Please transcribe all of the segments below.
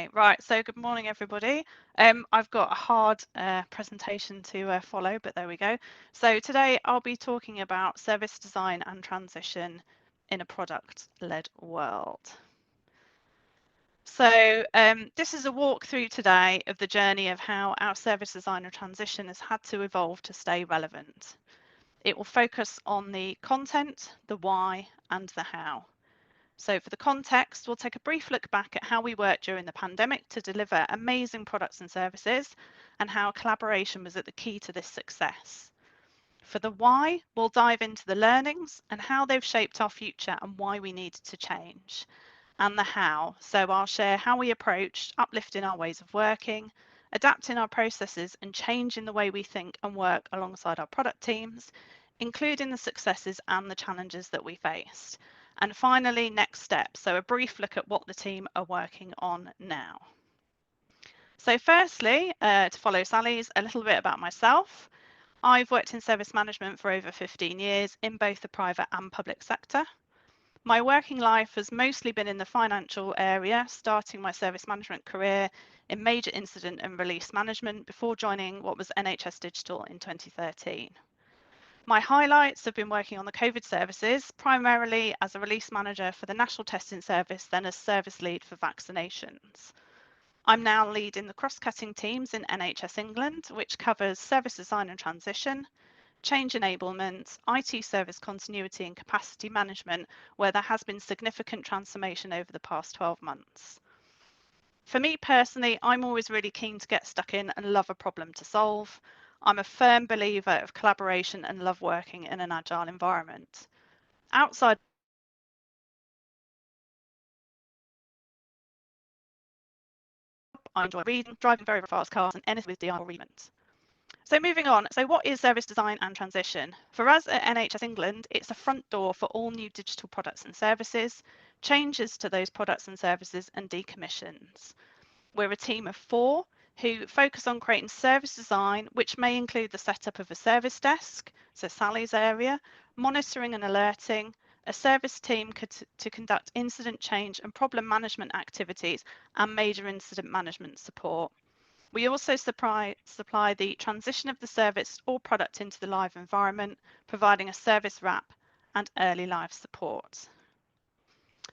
Okay, right. So good morning, everybody. I've got a hard presentation to follow, but there we go. So today I'll be talking about service design and transition in a product-led world. So this is a walkthrough today of the journey of how our service design and transition has had to evolve to stay relevant. It will focus on the content, the why, and the how. So for the context, we'll take a brief look back at how we worked during the pandemic to deliver amazing products and services and how collaboration was at the key to this success. For the why, we'll dive into the learnings and how they've shaped our future and why we needed to change. And the how, so I'll share how we approached uplifting our ways of working, adapting our processes and changing the way we think and work alongside our product teams, including the successes and the challenges that we faced. And finally, next steps, so a brief look at what the team are working on now. So firstly, to follow Sally's, a little bit about myself. I've worked in service management for over 15 years in both the private and public sector. My working life has mostly been in the financial area, starting my service management career in major incident and release management before joining what was NHS Digital in 2013. My highlights have been working on the COVID services, primarily as a release manager for the National Testing Service, then as service lead for vaccinations. I'm now leading the cross-cutting teams in NHS England, which covers service design and transition, change enablement, IT service continuity and capacity management, where there has been significant transformation over the past 12 months. For me personally, I'm always really keen to get stuck in and love a problem to solve. I'm a firm believer of collaboration and love working in an agile environment. Outside I enjoy reading, driving very fast cars and anything with DI or remit. So moving on, so what is service design and transition? For us at NHS England, it's a front door for all new digital products and services, changes to those products and services and decommissions. We're a team of 4 who focus on creating service design, which may include the setup of a service desk, so Sally's area, monitoring and alerting, a service team to conduct incident change and problem management activities and major incident management support. We also supply the transition of the service or product into the live environment, providing a service wrap and early life support.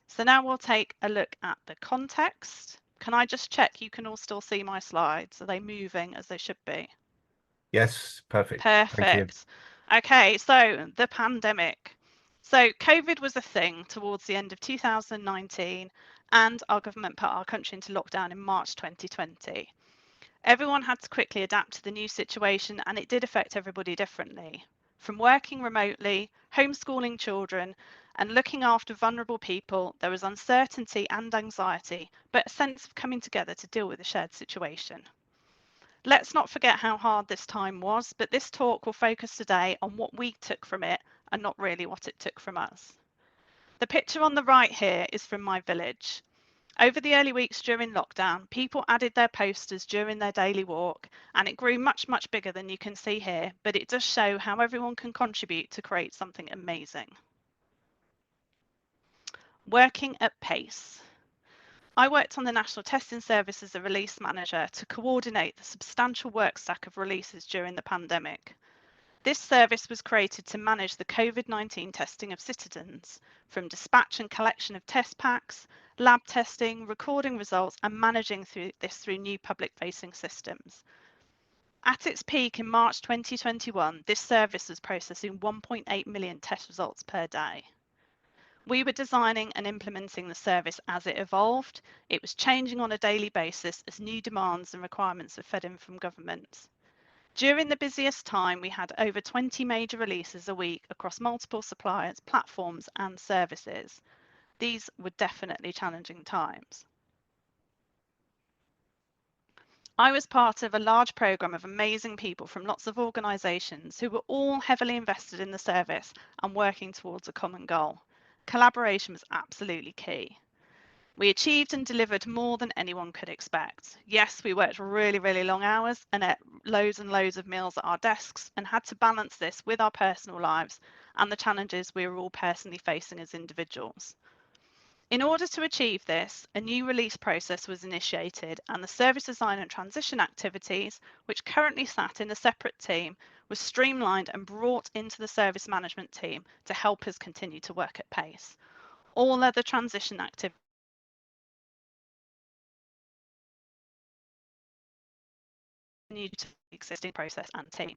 So now we'll take a look at the context. Can I just check you can all still see my slides? Are they moving as they should be? Yes, perfect. Perfect. Okay, so the pandemic. So COVID was a thing towards the end of 2019, and our government put our country into lockdown in March 2020. Everyone had to quickly adapt to the new situation, and it did affect everybody differently. From working remotely, homeschooling children, and looking after vulnerable people, there was uncertainty and anxiety, but a sense of coming together to deal with a shared situation. Let's not forget how hard this time was, but this talk will focus today on what we took from it and not really what it took from us. The picture on the right here is from my village. Over the early weeks during lockdown, people added their posters during their daily walk, and it grew much, much bigger than you can see here, but it does show how everyone can contribute to create something amazing. Working at pace. I worked on the National Testing Service as a release manager to coordinate the substantial work stack of releases during the pandemic. This service was created to manage the COVID-19 testing of citizens, from dispatch and collection of test packs, lab testing, recording results, and managing through new public-facing systems. At its peak in March 2021, this service was processing 1.8 million test results per day. We were designing and implementing the service as it evolved. It was changing on a daily basis as new demands and requirements were fed in from government. During the busiest time, we had over 20 major releases a week across multiple suppliers, platforms, and services. These were definitely challenging times. I was part of a large programme of amazing people from lots of organisations who were all heavily invested in the service and working towards a common goal. Collaboration was absolutely key. We achieved and delivered more than anyone could expect. Yes, we worked really, really long hours and ate loads and loads of meals at our desks and had to balance this with our personal lives and the challenges we were all personally facing as individuals. In order to achieve this, a new release process was initiated, and the service design and transition activities, which currently sat in a separate team, was streamlined and brought into the service management team to help us continue to work at pace. All other transition activities continued to the existing process and team.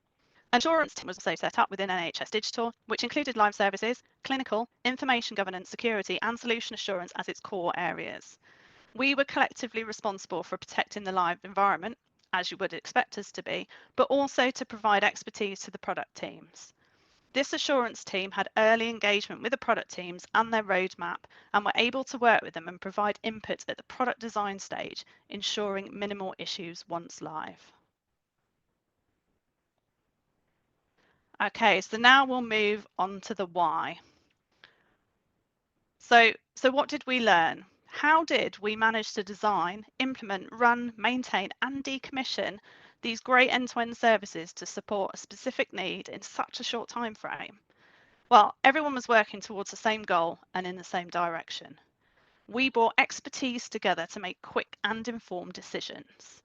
An assurance team was also set up within NHS Digital, which included live services, clinical, information governance, security, and solution assurance as its core areas. We were collectively responsible for protecting the live environment, as you would expect us to be, but also to provide expertise to the product teams. This assurance team had early engagement with the product teams and their roadmap, and were able to work with them and provide input at the product design stage, ensuring minimal issues once live. Okay, so now we'll move on to the why. So what did we learn? How did we manage to design, implement, run, maintain, and decommission these great end-to-end services to support a specific need in such a short time frame? Well, everyone was working towards the same goal and in the same direction. We brought expertise together to make quick and informed decisions.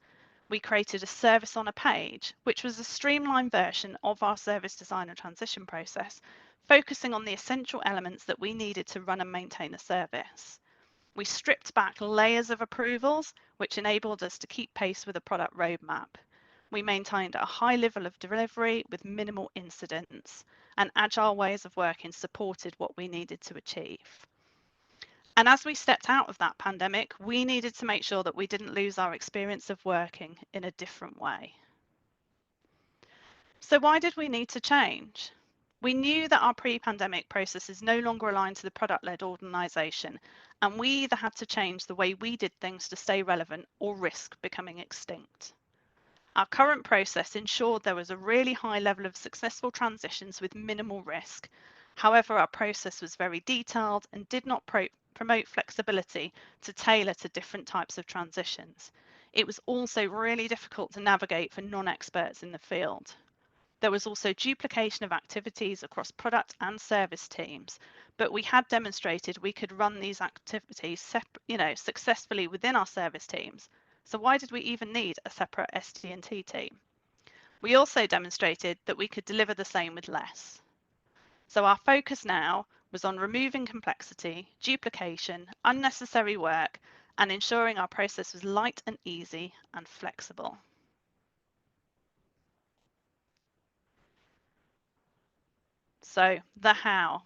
We created a service on a page, which was a streamlined version of our service design and transition process, focusing on the essential elements that we needed to run and maintain a service. We stripped back layers of approvals, which enabled us to keep pace with the product roadmap. We maintained a high level of delivery with minimal incidents, and agile ways of working supported what we needed to achieve. And as we stepped out of that pandemic, we needed to make sure that we didn't lose our experience of working in a different way. So why did we need to change? We knew that our pre-pandemic processes no longer aligned to the product-led organisation, and we either had to change the way we did things to stay relevant or risk becoming extinct. Our current process ensured there was a really high level of successful transitions with minimal risk. However, our process was very detailed and did not promote flexibility to tailor to different types of transitions. It was also really difficult to navigate for non-experts in the field. There was also duplication of activities across product and service teams, but we had demonstrated we could run these activities successfully within our service teams. So why did we even need a separate SD&T team? We also demonstrated that we could deliver the same with less. So our focus now was on removing complexity, duplication, unnecessary work, and ensuring our process was light and easy and flexible. So the how.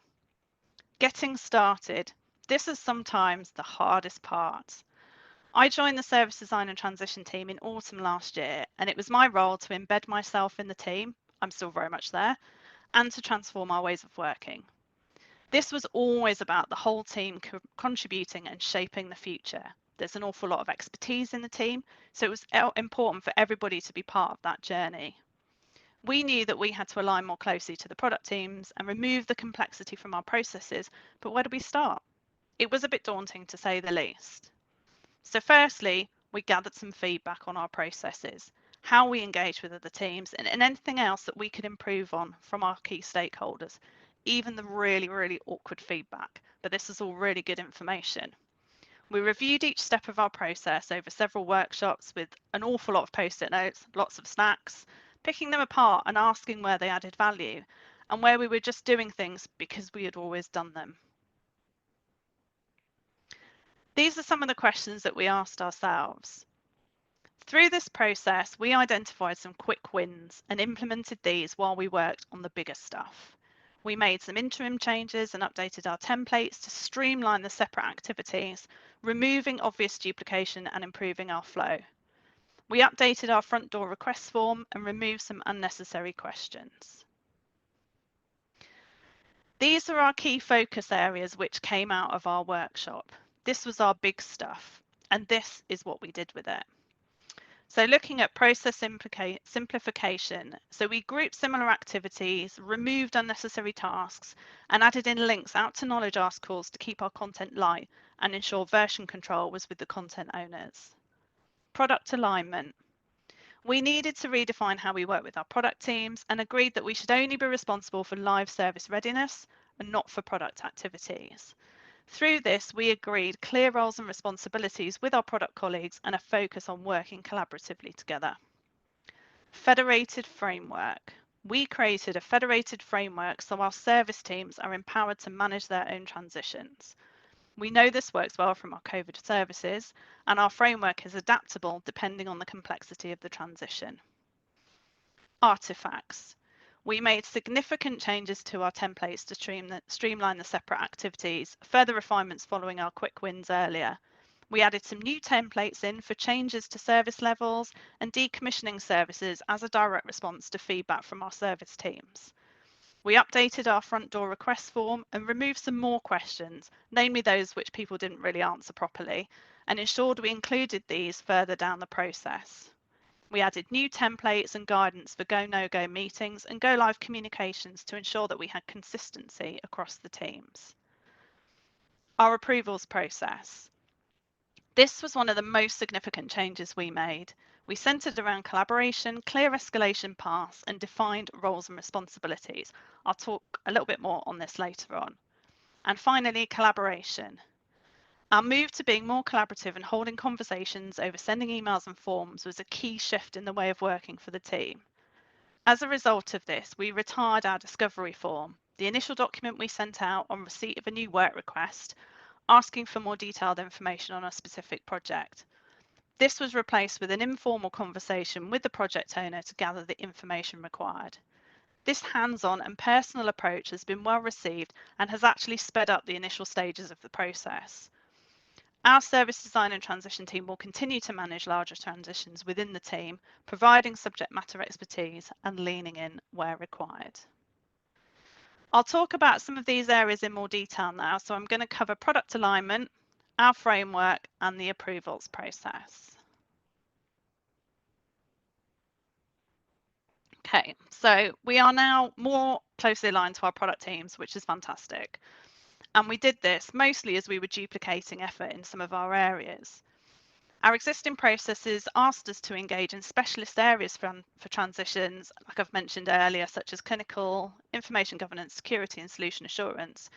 Getting started. This is sometimes the hardest part. I joined the service design and transition team in autumn last year, and it was my role to embed myself in the team, I'm still very much there, and to transform our ways of working. This was always about the whole team contributing and shaping the future. There's an awful lot of expertise in the team, so it was important for everybody to be part of that journey. We knew that we had to align more closely to the product teams and remove the complexity from our processes, but where do we start? It was a bit daunting, to say the least. So firstly, we gathered some feedback on our processes, how we engage with other teams, and anything else that we could improve on from our key stakeholders, even the really, really awkward feedback. But this is all really good information. We reviewed each step of our process over several workshops with an awful lot of post-it notes, lots of snacks, picking them apart and asking where they added value and where we were just doing things because we had always done them. These are some of the questions that we asked ourselves. Through this process, we identified some quick wins and implemented these while we worked on the bigger stuff. We made some interim changes and updated our templates to streamline the separate activities, removing obvious duplication and improving our flow. We updated our front door request form and removed some unnecessary questions. These are our key focus areas which came out of our workshop. This was our big stuff, and this is what we did with it. So looking at process simplification, so we grouped similar activities, removed unnecessary tasks, and added in links out to knowledge articles to keep our content light and ensure version control was with the content owners. Product alignment. We needed to redefine how we work with our product teams and agreed that we should only be responsible for live service readiness and not for product activities. Through this, we agreed clear roles and responsibilities with our product colleagues and a focus on working collaboratively together. Federated framework. We created a federated framework so our service teams are empowered to manage their own transitions. We know this works well from our COVID services, and our framework is adaptable depending on the complexity of the transition. Artifacts. We made significant changes to our templates to streamline the separate activities, further refinements following our quick wins earlier. We added some new templates in for changes to service levels and decommissioning services as a direct response to feedback from our service teams. We updated our front door request form and removed some more questions, namely those which people didn't really answer properly, and ensured we included these further down the process. We added new templates and guidance for go, no-go meetings and go live communications to ensure that we had consistency across the teams. Our approvals process. This was one of the most significant changes we made. We centered around collaboration, clear escalation paths, and defined roles and responsibilities. I'll talk a little bit more on this later on. And finally, collaboration. Our move to being more collaborative and holding conversations over sending emails and forms was a key shift in the way of working for the team. As a result of this, we retired our discovery form, the initial document we sent out on receipt of a new work request, asking for more detailed information on a specific project. This was replaced with an informal conversation with the project owner to gather the information required. This hands-on and personal approach has been well received and has actually sped up the initial stages of the process. Our service design and transition team will continue to manage larger transitions within the team, providing subject matter expertise and leaning in where required. I'll talk about some of these areas in more detail now, so I'm going to cover product alignment, our framework, and the approvals process. Okay, so we are now more closely aligned to our product teams, which is fantastic. And we did this mostly as we were duplicating effort in some of our areas. Our existing processes asked us to engage in specialist areas for transitions, like I've mentioned earlier, such as clinical, information governance, security, and solution assurance.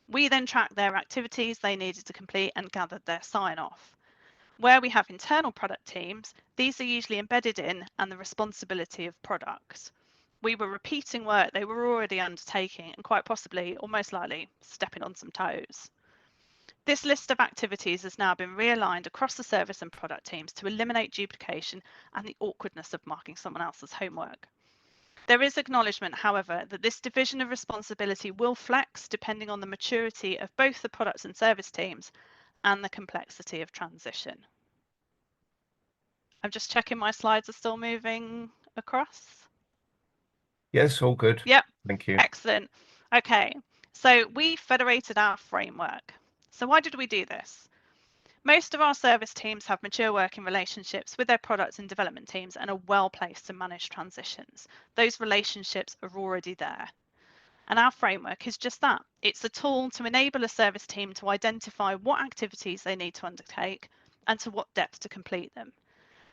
We then tracked their activities they needed to complete and gathered their sign-off. Where we have internal product teams, these are usually embedded in and the responsibility of products. We were repeating work they were already undertaking and quite possibly, or most likely, stepping on some toes. This list of activities has now been realigned across the service and product teams to eliminate duplication and the awkwardness of marking someone else's homework. There is acknowledgement, however, that this division of responsibility will flex depending on the maturity of both the products and service teams and the complexity of transition. I'm just checking my slides are still moving across. Yes, all good. Yep. Thank you. Excellent. Okay, so we federated our framework. So why did we do this? Most of our service teams have mature working relationships with their products and development teams and are well placed to manage transitions. Those relationships are already there. And our framework is just that. It's a tool to enable a service team to identify what activities they need to undertake and to what depth to complete them.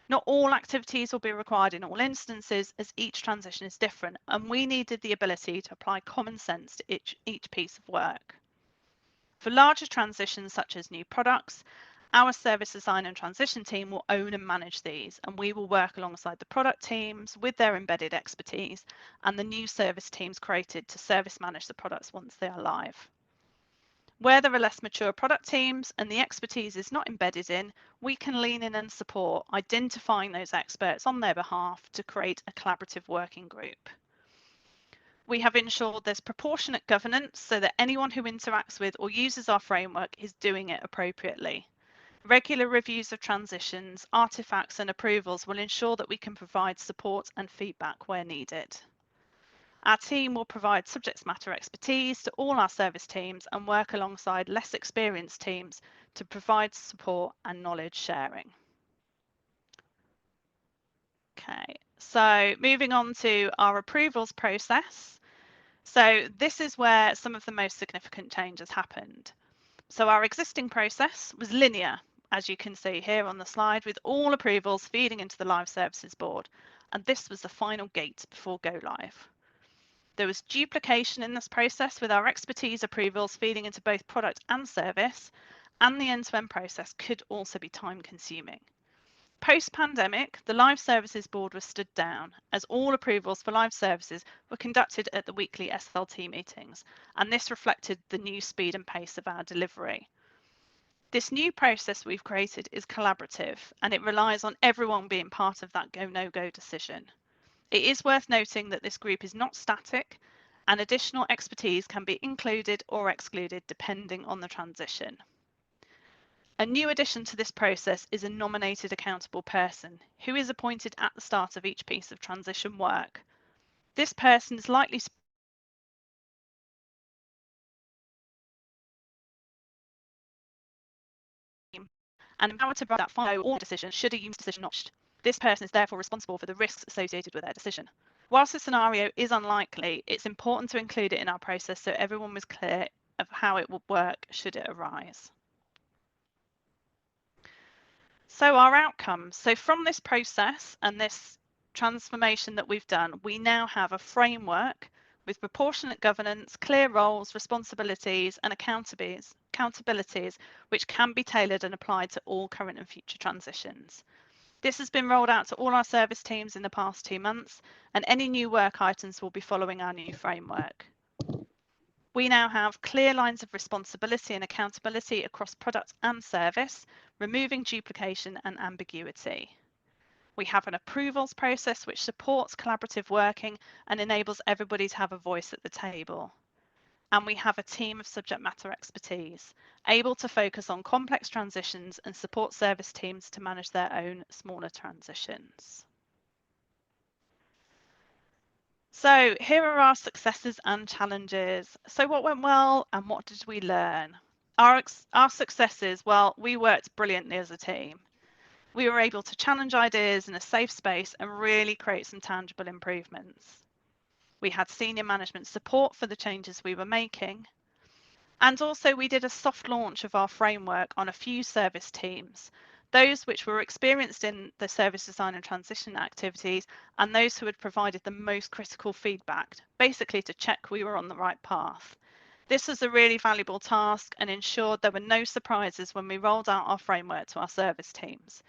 Not all activities will be required in all instances, as each transition is different, and we needed the ability to apply common sense to each piece of work. For larger transitions such as new products, our service design and transition team will own and manage these, and we will work alongside the product teams with their embedded expertise and the new service teams created to service manage the products once they are live. Where there are less mature product teams and the expertise is not embedded in, we can lean in and support identifying those experts on their behalf to create a collaborative working group. We have ensured there's proportionate governance so that anyone who interacts with or uses our framework is doing it appropriately. Regular reviews of transitions, artifacts and approvals will ensure that we can provide support and feedback where needed. Our team will provide subject matter expertise to all our service teams and work alongside less experienced teams to provide support and knowledge sharing. Okay, so moving on to our approvals process. So this is where some of the most significant changes happened. So our existing process was linear, as you can see here on the slide, with all approvals feeding into the live services board. And this was the final gate before go live. There was duplication in this process, with our expertise approvals feeding into both product and service, and the end-to-end process could also be time-consuming. Post-pandemic, the Live Services Board was stood down, as all approvals for live services were conducted at the weekly SLT meetings, and this reflected the new speed and pace of our delivery. This new process we've created is collaborative, and it relies on everyone being part of that go, no-go decision. It is worth noting that this group is not static, and additional expertise can be included or excluded depending on the transition. A new addition to this process is a nominated accountable person who is appointed at the start of each piece of transition work. This person is likely to and empowered to provide that final or decision should a use decision not reached. This person is therefore responsible for the risks associated with their decision. Whilst this scenario is unlikely, it's important to include it in our process so everyone was clear of how it would work should it arise. So our outcomes. So from this process and this transformation that we've done, we now have a framework with proportionate governance, clear roles, responsibilities, and accountabilities, which can be tailored and applied to all current and future transitions. This has been rolled out to all our service teams in the past 2 months, and any new work items will be following our new framework. We now have clear lines of responsibility and accountability across product and service, removing duplication and ambiguity. We have an approvals process which supports collaborative working and enables everybody to have a voice at the table. And we have a team of subject matter expertise, able to focus on complex transitions and support service teams to manage their own smaller transitions. So here are our successes and challenges. So what went well and what did we learn? Our successes, well, we worked brilliantly as a team. We were able to challenge ideas in a safe space and really create some tangible improvements. We had senior management support for the changes we were making. And also we did a soft launch of our framework on a few service teams, those which were experienced in the service design and transition activities, and those who had provided the most critical feedback, basically to check we were on the right path. This was a really valuable task and ensured there were no surprises when we rolled out our framework to our service teams.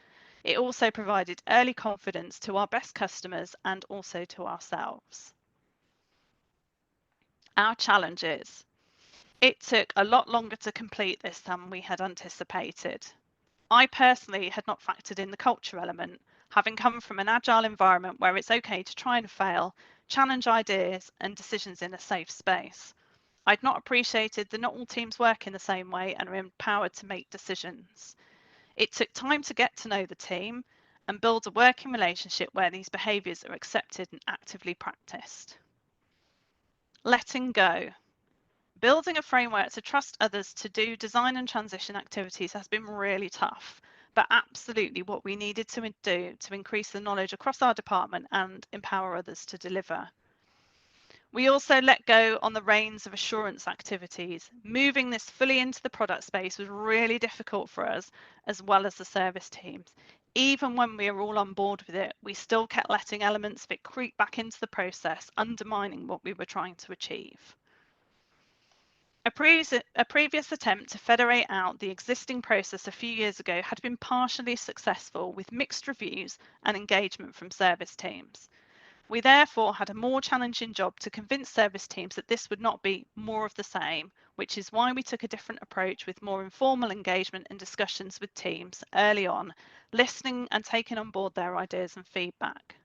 It also provided early confidence to our best customers and also to ourselves. Our challenges. It took a lot longer to complete this than we had anticipated. I personally had not factored in the culture element, having come from an agile environment where it's okay to try and fail, challenge ideas and decisions in a safe space. I'd not appreciated that not all teams work in the same way and are empowered to make decisions. It took time to get to know the team and build a working relationship where these behaviours are accepted and actively practiced. Letting go. Building a framework to trust others to do design and transition activities has been really tough, but absolutely what we needed to do to increase the knowledge across our department and empower others to deliver. We also let go on the reins of assurance activities. Moving this fully into the product space was really difficult for us, as well as the service teams. Even when we were all on board with it, we still kept letting elements of it creep back into the process, undermining what we were trying to achieve. A previous attempt to federate out the existing process a few years ago had been partially successful with mixed reviews and engagement from service teams. We therefore had a more challenging job to convince service teams that this would not be more of the same, which is why we took a different approach with more informal engagement and discussions with teams early on, listening and taking on board their ideas and feedback.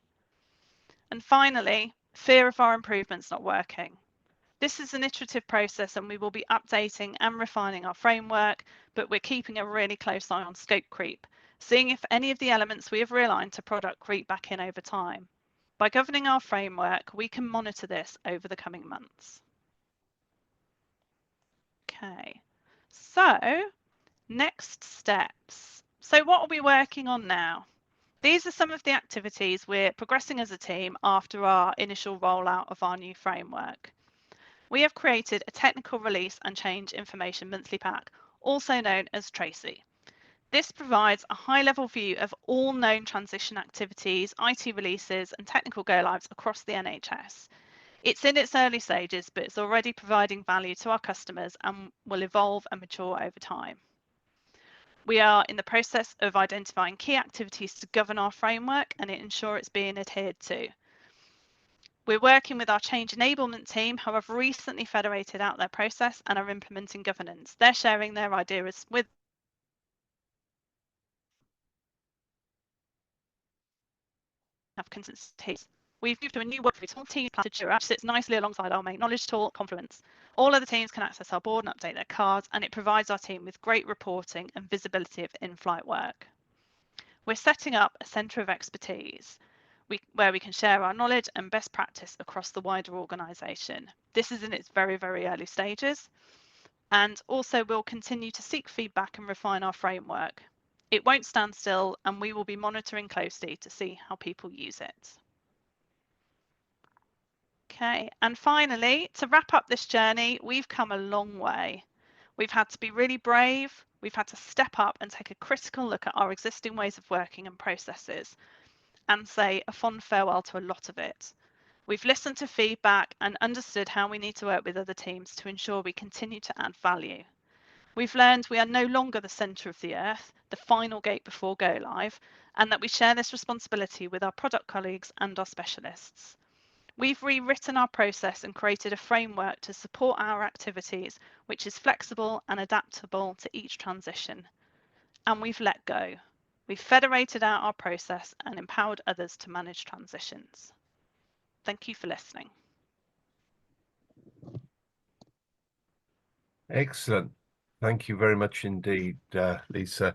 And finally, fear of our improvements not working. This is an iterative process and we will be updating and refining our framework, but we're keeping a really close eye on scope creep, seeing if any of the elements we have realigned to product creep back in over time. By governing our framework, we can monitor this over the coming months. Okay, so next steps. So what are we working on now? These are some of the activities we're progressing as a team after our initial rollout of our new framework. We have created a technical release and change information monthly pack, also known as Tracy. This provides a high-level view of all known transition activities, IT releases, and technical go-lives across the NHS. It's in its early stages, but it's already providing value to our customers and will evolve and mature over time. We are in the process of identifying key activities to govern our framework and ensure it's being adhered to. We're working with our change enablement team, who have recently federated out their process and are implementing governance. They're sharing their ideas with have consistencies. We've moved to a new workflow tool, Team Jira, which sits nicely alongside our main knowledge tool, Confluence. All other teams can access our board and update their cards, and it provides our team with great reporting and visibility of in-flight work. We're setting up a centre of expertise where we can share our knowledge and best practice across the wider organisation. This is in its very, very early stages. And also we'll continue to seek feedback and refine our framework. It won't stand still, and we will be monitoring closely to see how people use it. Okay, and finally, to wrap up this journey, we've come a long way. We've had to be really brave. We've had to step up and take a critical look at our existing ways of working and processes and say a fond farewell to a lot of it. We've listened to feedback and understood how we need to work with other teams to ensure we continue to add value. We've learned we are no longer the centre of the earth, the final gate before go live, and that we share this responsibility with our product colleagues and our specialists. We've rewritten our process and created a framework to support our activities, which is flexible and adaptable to each transition. And we've let go. We've federated out our process and empowered others to manage transitions. Thank you for listening. Excellent. Thank you very much indeed, Lisa.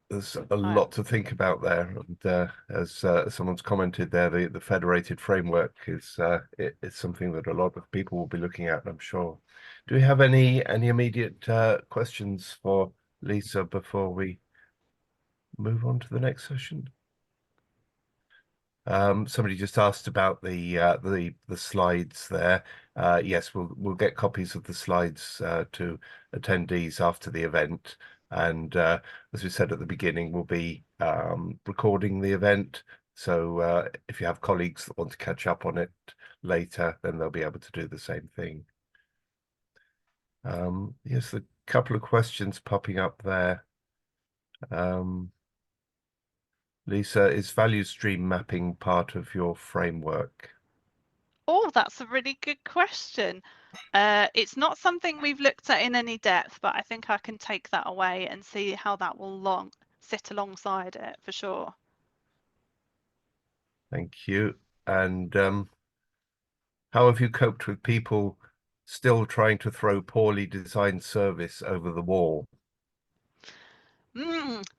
There's a lot to think about there, and as someone's commented there, the federated framework is it's something that a lot of people will be looking at, I'm sure. Do we have any immediate questions for Lisa before we move on to the next session? Somebody just asked about the slides there. Yes, we'll get copies of the slides to attendees after the event. And as we said at the beginning, we'll be recording the event. So if you have colleagues that want to catch up on it later, then they'll be able to do the same thing. Yes, a couple of questions popping up there. Lisa, is value stream mapping part of your framework? Oh, that's a really good question. It's not something we've looked at in any depth, but I think I can take that away and see how that will sit alongside it for sure. Thank you. And how have you coped with people still trying to throw poorly designed service over the wall?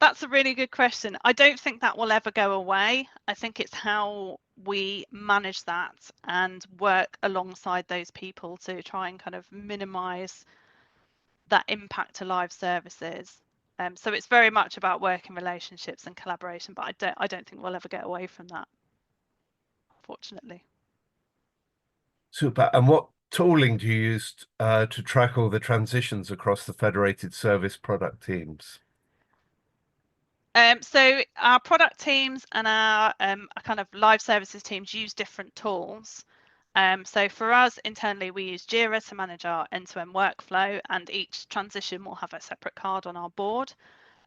That's a really good question. I don't think that will ever go away. I think it's how we manage that and work alongside those people to try and kind of minimize that impact to live services. So it's very much about working relationships and collaboration, but I don't think we'll ever get away from that, unfortunately. Super. And what tooling do you use to track all the transitions across the federated service product teams? So our product teams and our kind of live services teams use different tools. So for us internally, we use Jira to manage our end-to-end workflow, and each transition will have a separate card on our board.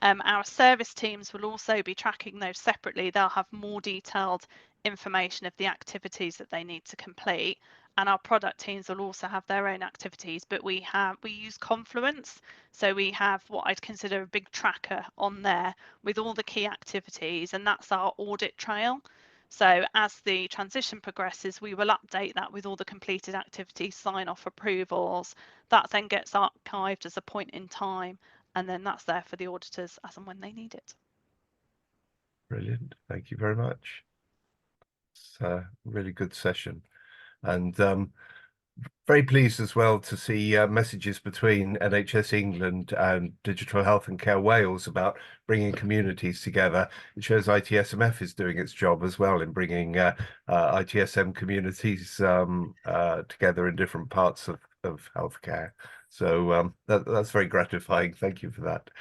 Our service teams will also be tracking those separately. They'll have more detailed information of the activities that they need to complete. And our product teams will also have their own activities, but we use Confluence. So we have what I'd consider a big tracker on there with all the key activities, and that's our audit trail. So as the transition progresses, we will update that with all the completed activities, sign off approvals. That then gets archived as a point in time, and then that's there for the auditors as and when they need it. Brilliant. Thank you very much. It's a really good session. And very pleased as well to see messages between NHS England and Digital Health and Care Wales about bringing communities together. It shows ITSMF is doing its job as well in bringing ITSM communities together in different parts of healthcare. So that's very gratifying. Thank you for that.